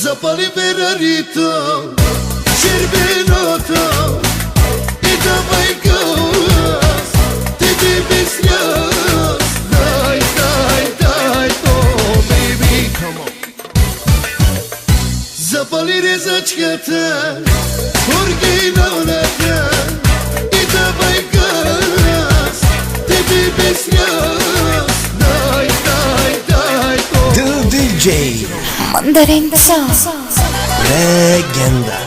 Zapali Ferrarito, Cervenoto, I dawaj gaz, ty bez nas. Daj, daj, daj to, baby, come on. Zapali rezačkata, originalnata, I dawaj gaz, ty bez nas. Daj, daj, daj to. The DJ Mandarin Sauce. Legenda.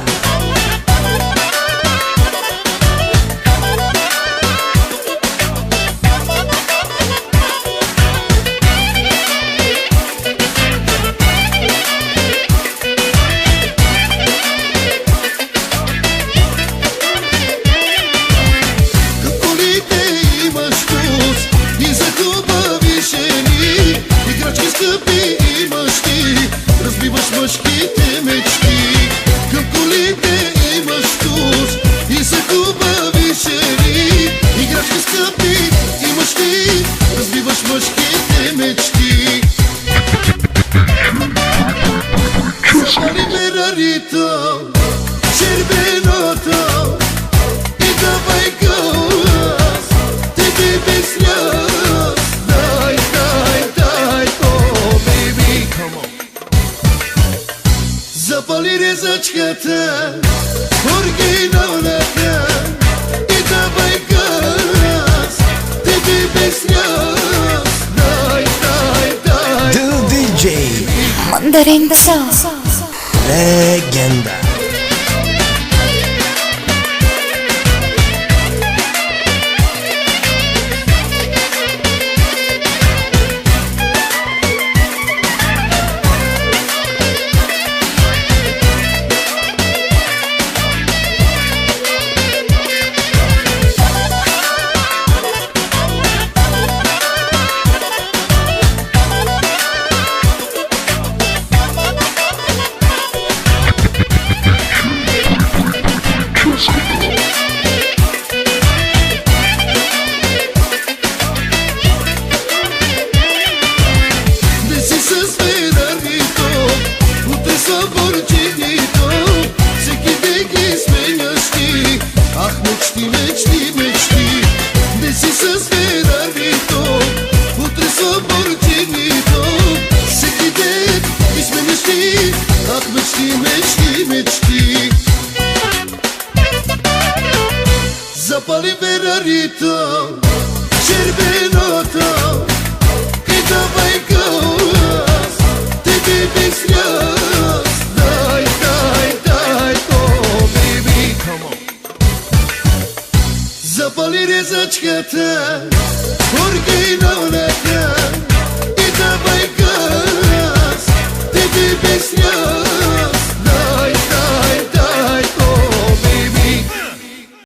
Колите имаш вкус и за хубави жени, играчки скъпи имаш ти, разбиваш мъжките мечти. Към колите имаш вкус и за хубави жени, играчки скъпи имаш ти, разбиваш мъжките мечти. Запали Ферарито, червеното, и давай газ, ти без нас. Дай, дай, дай то, baby, come on. Запали резачката, оригиналната, и давай газ, ти без нас. Дай, дай, дай. The DJ Mandarin Sauce. Legenda. Мечти, мечти, мечти, не си с Ферарито, утре Ламборджинито. Всеки ден ти сме мечти, ах мечти, мечти, мечти. Запали Ферарито, червеното, и давай газ, тебе без нас. Дай, дай, дай то, baby, come on. Запали резачката, оригиналната, и давай газ, тебе без нас.